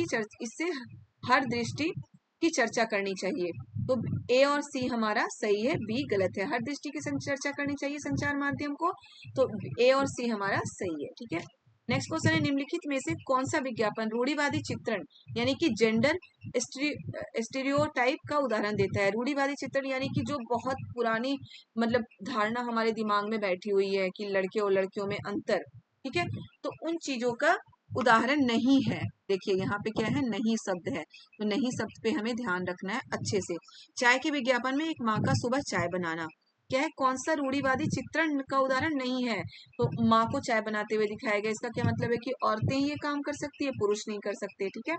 [SPEAKER 1] की चर्चा करनी चाहिए। तो ए और सी हमारा सही है, बी गलत है। हर दृष्टि की चर्चा करनी चाहिए संचार माध्यम को, तो ए और सी हमारा सही है। ठीक है। नेक्स्ट क्वेश्चन है, निम्नलिखित में से कौन सा विज्ञापन रूढ़िवादी चित्रण यानी कि जेंडर स्टीरियोटाइप का उदाहरण देता है। रूढ़िवादी चित्रण यानी कि जो बहुत पुरानी मतलब धारणा हमारे दिमाग में बैठी हुई है कि लड़के और लड़कियों में अंतर, ठीक है, तो उन चीजों का उदाहरण नहीं है। देखिए यहाँ पे क्या है, नहीं शब्द है, तो नहीं शब्द पे हमें ध्यान रखना है अच्छे से। चाय के विज्ञापन में एक माँ का सुबह चाय बनाना, क्या है, कौन सा रूढ़िवादी चित्रण का उदाहरण नहीं है। तो माँ को चाय बनाते हुए दिखाया गया, इसका क्या मतलब है कि औरतें ही ये काम कर सकती है, पुरुष नहीं कर सकते। ठीक है,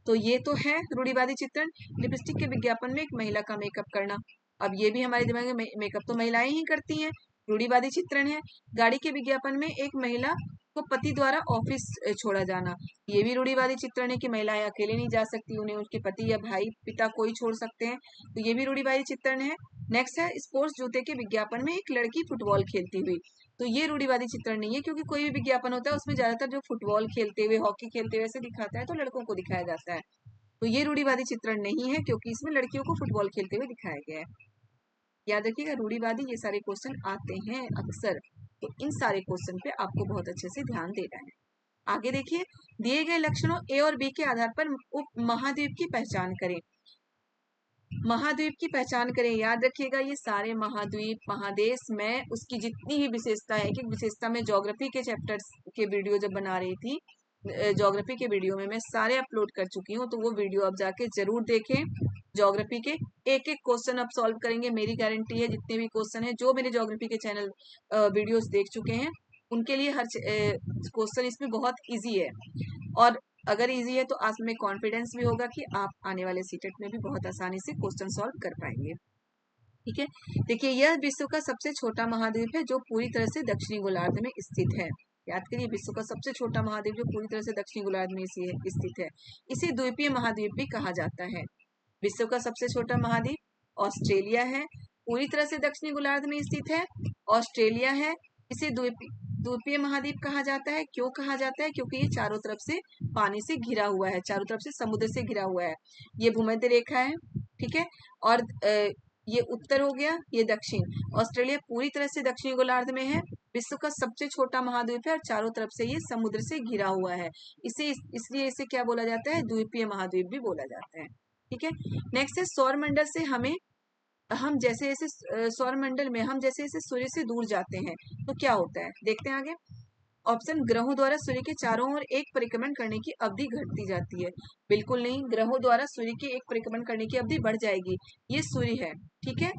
[SPEAKER 1] तो ये तो है रूढ़िवादी चित्रण। लिपस्टिक के विज्ञापन में एक महिला का मेकअप करना, अब ये भी हमारे दिमाग में, मेकअप तो महिलाएं ही करती हैं, रूढ़िवादी चित्रण है। गाड़ी के विज्ञापन में एक महिला को पति द्वारा ऑफिस छोड़ा जाना, ये भी रूढ़िवादी चित्रण है कि महिलाएं अकेले नहीं जा सकती, उन्हें उनके पति या भाई पिता कोई छोड़ सकते हैं, तो ये भी रूढ़िवादी चित्रण है। नेक्स्ट है, स्पोर्ट्स जूते के विज्ञापन में एक लड़की फुटबॉल खेलती हुई, तो ये रूढ़िवादी चित्रण नहीं है, क्योंकि कोई भी विज्ञापन होता है उसमें ज्यादातर जो फुटबॉल खेलते हुए, हॉकी खेलते हुए ऐसे दिखाता है, तो लड़कों को दिखाया जाता है, तो ये रूढ़िवादी चित्रण नहीं है, क्योंकि इसमें लड़कियों को फुटबॉल खेलते हुए दिखाया गया है। याद रखिएगा, रूढ़िवादी ये सारे क्वेश्चन आते हैं अक्सर, तो इन सारे क्वेश्चन पे आपको बहुत अच्छे से ध्यान देना है। आगे देखिए, दिए गए लक्षणों ए और बी के आधार पर उप महाद्वीप की पहचान करें। महाद्वीप की पहचान करें, याद रखिएगा ये सारे महाद्वीप, महादेश में उसकी जितनी भी विशेषता है, एक एक विशेषता में ज्योग्राफी के चैप्टर्स के वीडियो जब बना रही थी, ज्योग्राफी के वीडियो में मैं सारे अपलोड कर चुकी हूँ, तो वो वीडियो आप जाके जरूर देखें। ज्योग्राफी के एक एक क्वेश्चन आप सॉल्व करेंगे, मेरी गारंटी है। जितने भी क्वेश्चन है, जो मेरे ज्योग्राफी के चैनल वीडियोस देख चुके हैं, उनके लिए हर क्वेश्चन इसमें बहुत इजी है, और अगर इजी है तो आप में कॉन्फिडेंस भी होगा कि आप आने वाले सीटेट में भी बहुत आसानी से क्वेश्चन सॉल्व कर पाएंगे। ठीक है, देखिए यह विश्व का सबसे छोटा महाद्वीप है जो पूरी तरह से दक्षिणी गोलार्ध में स्थित है। याद करिए, विश्व का सबसे छोटा महाद्वीप जो पूरी तरह से दक्षिणी गोलार्ध में स्थित है। इसे द्वीपीय महाद्वीप भी कहा जाता है। विश्व का सबसे छोटा महाद्वीप ऑस्ट्रेलिया है, पूरी तरह से दक्षिणी गोलार्ध में स्थित है, ऑस्ट्रेलिया है। इसे द्वीपीय महाद्वीप कहा जाता है। क्यों कहा जाता है? क्योंकि ये चारों तरफ से पानी से घिरा हुआ है, चारों तरफ से समुद्र से घिरा हुआ है। ये भूमध्य रेखा है, ठीक है, और ये उत्तर हो गया, ये दक्षिण। ऑस्ट्रेलिया पूरी तरह से दक्षिणी गोलार्ध में है, विश्व का सबसे छोटा महाद्वीप है, और चारों तरफ से ये समुद्र से घिरा हुआ है। इसलिए इसे क्या बोला जाता है? द्वीपीय महाद्वीप भी बोला जाता है। ठीक है, नेक्स्ट है सौर मंडल से हम जैसे जैसे सौर मंडल में हम जैसे जैसे सूर्य से दूर जाते हैं तो क्या होता है, देखते हैं आगे। ऑप्शन, ग्रहों द्वारा सूर्य के चारों ओर एक परिक्रमण करने की अवधि घटती जाती है। बिल्कुल नहीं, ग्रहों द्वारा सूर्य की एक परिक्रमण करने की अवधि बढ़ जाएगी। ये सूर्य है, ठीक है,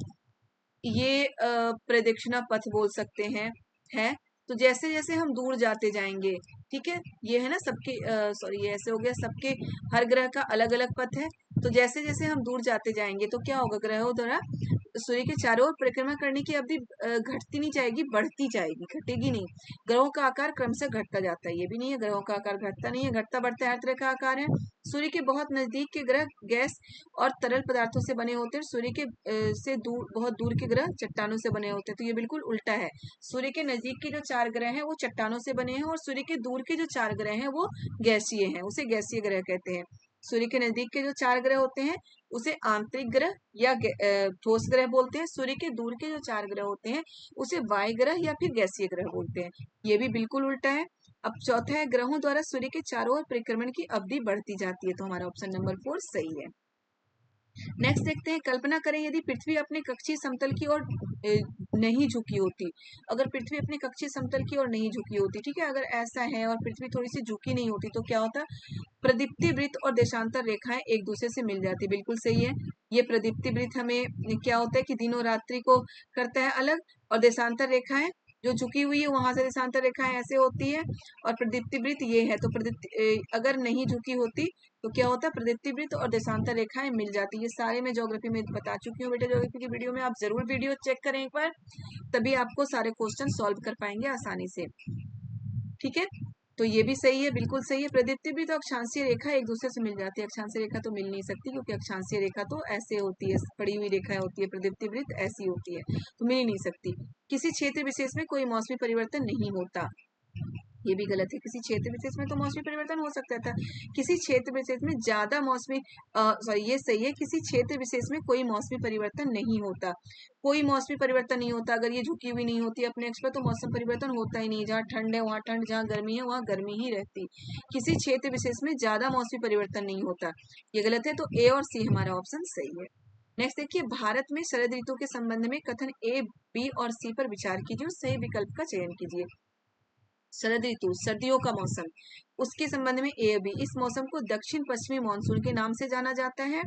[SPEAKER 1] ये प्रदक्षिणा पथ बोल सकते हैं, है। तो जैसे जैसे हम दूर जाते जाएंगे, ठीक है, ये है ना सबके सॉरी ये ऐसे हो गया, सबके हर ग्रह का अलग अलग पथ है। तो जैसे जैसे हम दूर जाते जाएंगे तो क्या होगा, ग्रहों द्वारा सूर्य के चारों ओर परिक्रमा करने की अवधि घटती नहीं जाएगी, बढ़ती जाएगी, घटेगी नहीं। ग्रहों का आकार क्रमशः घटता जाता है, ये भी नहीं है ग्रहों का आकार घटता नहीं है, घटता बढ़ता हर तरह का आकार है। सूर्य के बहुत नजदीक के ग्रह गैस और तरल पदार्थों से बने होते हैं, सूर्य के से दूर, बहुत दूर के ग्रह चट्टानों से बने होते हैं। तो ये बिल्कुल उल्टा है, सूर्य के नजदीक के जो 4 ग्रह हैं वो चट्टानों से बने हैं, और सूर्य के दूर के जो 4 ग्रह हैं वो गैसीय हैं, उसे गैसीय ग्रह कहते हैं। सूर्य के नजदीक के जो 4 ग्रह होते हैं उसे आंतरिक ग्रह या ठोस ग्रह बोलते हैं। सूर्य के दूर के जो 4 ग्रह होते हैं उसे वायु ग्रह या फिर गैसीय ग्रह बोलते हैं। ये भी बिल्कुल उल्टा है। अब चौथा है, ग्रहों द्वारा सूर्य के चारों ओर परिक्रमण की अवधि बढ़ती जाती है, तो हमारा ऑप्शन नंबर 4 सही है। नेक्स्ट देखते हैं, कल्पना करें यदि पृथ्वी अपने कक्षीय समतल की ओर नहीं झुकी होती। अगर पृथ्वी अपने कक्षीय समतल की ओर नहीं झुकी होती, ठीक है, अगर ऐसा है और पृथ्वी थोड़ी सी झुकी नहीं होती तो क्या होता, प्रदीप्ति वृत्त और देशांतर रेखाएं एक दूसरे से मिल जाती। बिल्कुल सही है। ये प्रदीप्ति वृत्त हमें क्या होता है कि दिनों रात्रि को करता है अलग, और देशांतर रेखाएं जो झुकी हुई है वहां से देशांतर रेखाएं ऐसे होती है, और प्रदीप्ति वृत्त ये है। तो प्रदीप्ति अगर नहीं झुकी होती तो क्या होता है, प्रदीप्ति वृत्त और देशांतर रेखाएं मिल जाती। ये सारे मैं ज्योग्राफी में बता चुकी हूँ बेटा, ज्योग्राफी की वीडियो में आप जरूर वीडियो चेक करें एक बार, तभी आपको सारे क्वेश्चन सॉल्व कर पाएंगे आसानी से। ठीक है, तो ये भी सही है, बिल्कुल सही है। प्रदीप्ति भी तो अक्षांशीय रेखा एक दूसरे से मिल जाती है, अक्षांशीय रेखा तो मिल नहीं सकती क्योंकि अक्षांशीय रेखा तो ऐसे होती है, पड़ी हुई रेखा होती है, प्रदीप्ति वृत्त ऐसी होती है, तो मिल ही नहीं सकती। किसी क्षेत्र विशेष में कोई मौसमी परिवर्तन नहीं होता, ये भी गलत है। किसी क्षेत्र विशेष में तो मौसमी परिवर्तन हो सकता था, किसी क्षेत्र विशेष में ज्यादा मौसमी सॉरी ये सही है, किसी क्षेत्र विशेष में कोई मौसमी परिवर्तन नहीं होता। कोई मौसमी परिवर्तन नहीं होता, अगर ये झुकी हुई नहीं होती अपने अक्ष पर तो मौसम परिवर्तन होता ही नहीं। जहाँ ठंड है वहाँ ठंड, जहाँ गर्मी है वहाँ गर्मी ही रहती। किसी क्षेत्र विशेष में ज्यादा मौसमी परिवर्तन नहीं होता, ये गलत है। तो ए और सी हमारा ऑप्शन सही है। नेक्स्ट देखिए, भारत में शरद ऋतु के संबंध में कथन ए, बी और सी पर विचार कीजिए और सही विकल्प का चयन कीजिए। शरद ऋतु सर्दियों का मौसम, उसके संबंध में ए बी, इस मौसम को दक्षिण पश्चिमी मानसून के नाम से जाना जाता है,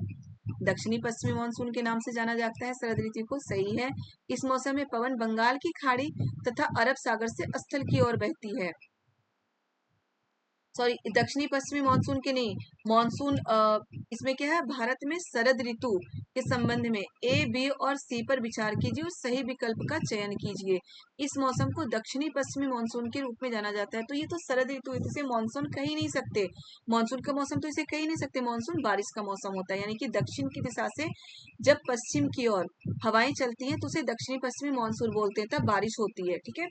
[SPEAKER 1] दक्षिणी पश्चिमी मानसून के नाम से जाना जाता है शरद ऋतु को, सही है। इस मौसम में पवन बंगाल की खाड़ी तथा अरब सागर से स्थल की ओर बहती है। सॉरी, दक्षिणी पश्चिमी मानसून के नहीं, मानसून इसमें क्या है, भारत में शरद ऋतु के संबंध में ए बी और सी पर विचार कीजिए और सही विकल्प का चयन कीजिए। इस मौसम को दक्षिणी पश्चिमी मानसून के रूप में जाना जाता है। तो ये तो शरद ऋतु है, इसे मानसून कह ही नहीं सकते, मानसून का मौसम तो इसे कह ही नहीं सकते। मानसून बारिश का मौसम होता है, यानी कि दक्षिण की दिशा से जब पश्चिम की ओर हवाएं चलती हैं तो उसे दक्षिणी पश्चिमी मानसून बोलते हैं, तब बारिश होती है। ठीक है,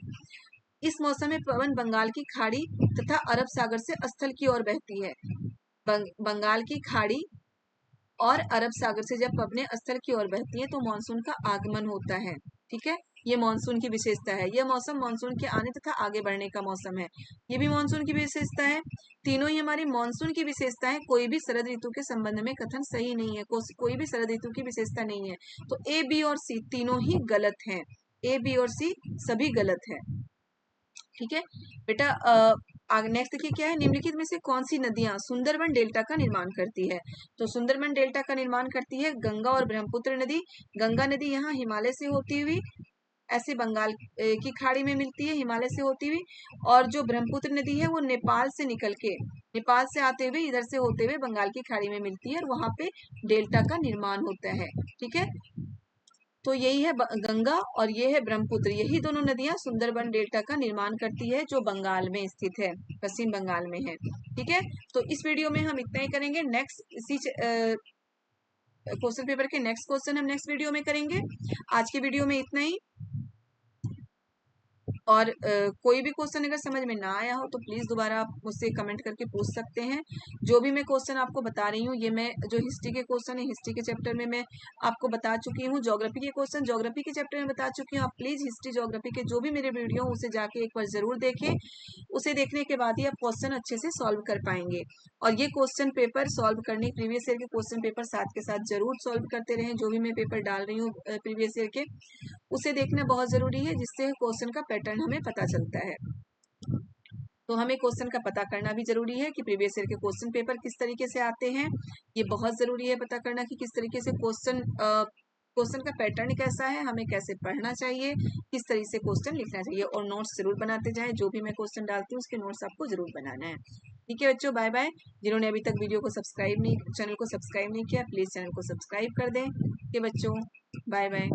[SPEAKER 1] इस मौसम में पवन बंगाल की खाड़ी तथा अरब सागर से स्थल की ओर बहती है। बंगाल की खाड़ी और अरब सागर से जब पवनें स्थल की ओर बहती है तो मानसून का आगमन होता है। ठीक है, ये मानसून की विशेषता है। यह मौसम मानसून के आने तथा आगे बढ़ने का मौसम है। ये भी मानसून की विशेषता है। तीनों ही हमारी मानसून की विशेषता है। कोई भी शरद ऋतु के संबंध में कथन सही नहीं है, कोई भी शरद ऋतु की विशेषता नहीं है। तो ए बी और सी तीनों ही गलत हैं, ए बी और सी सभी गलत है। ठीक है बेटा, नेक्स्ट देखिए क्या है, निम्नलिखित में से कौन सी नदियां सुंदरबन डेल्टा का निर्माण करती है। तो सुंदरबन डेल्टा का निर्माण करती है गंगा और ब्रह्मपुत्र नदी। गंगा नदी यहाँ हिमालय से होती हुई ऐसे बंगाल की खाड़ी में मिलती है, हिमालय से होती हुई, और जो ब्रह्मपुत्र नदी है वो नेपाल से निकल के, नेपाल से आते हुए इधर से होते हुए बंगाल की खाड़ी में मिलती है और वहां पे डेल्टा का निर्माण होता है। ठीक है, तो यही है गंगा और ये है ब्रह्मपुत्र, यही दोनों नदियां सुंदरबन डेल्टा का निर्माण करती है जो बंगाल में स्थित है, पश्चिम बंगाल में है। ठीक है, तो इस वीडियो में हम इतना ही करेंगे। नेक्स्ट इसी क्वेश्चन पेपर के नेक्स्ट क्वेश्चन हम नेक्स्ट वीडियो में करेंगे। आज के वीडियो में इतना ही, और कोई भी क्वेश्चन अगर समझ में ना आया हो तो प्लीज दोबारा आप मुझसे कमेंट करके पूछ सकते हैं। जो भी मैं क्वेश्चन आपको बता रही हूँ, ये मैं जो हिस्ट्री के क्वेश्चन है हिस्ट्री के चैप्टर में मैं आपको बता चुकी हूँ, ज्योग्राफी के क्वेश्चन ज्योग्राफी के चैप्टर में बता चुकी हूँ। आप प्लीज हिस्ट्री ज्योग्राफी के जो भी मेरे वीडियो उसे जाके एक बार जरूर देखें, उसे देखने के बाद ही आप क्वेश्चन अच्छे से सॉल्व कर पाएंगे। और ये क्वेश्चन पेपर सॉल्व करने, प्रीवियस ईयर के क्वेश्चन पेपर साथ के साथ जरूर सॉल्व करते रहें। जो भी मैं पेपर डाल रही हूँ प्रीवियस ईयर के, उसे देखना बहुत जरूरी है, जिससे क्वेश्चन का पैटर्न हमें पता चलता है। तो हमें क्वेश्चन का पता करना भी जरूरी है कि प्रीवियस ईयर के क्वेश्चन पेपर किस तरीके से आते हैं। ये बहुत जरूरी है पता करना कि किस तरीके से क्वेश्चन का पैटर्न कैसा है, हमें कैसे पढ़ना चाहिए, किस तरीके से क्वेश्चन लिखना चाहिए, और नोट्स जरूर बनाते जाएं। जो भी मैं क्वेश्चन डालती हूँ उसके नोट्स आपको जरूर बनाना है। ठीक है बच्चों, बाय बाय। जिन्होंने अभी तक वीडियो को सब्सक्राइब नहीं, चैनल को सब्सक्राइब नहीं किया, प्लीज चैनल को सब्सक्राइब कर दें। ठीक है बच्चों, बाय बाय।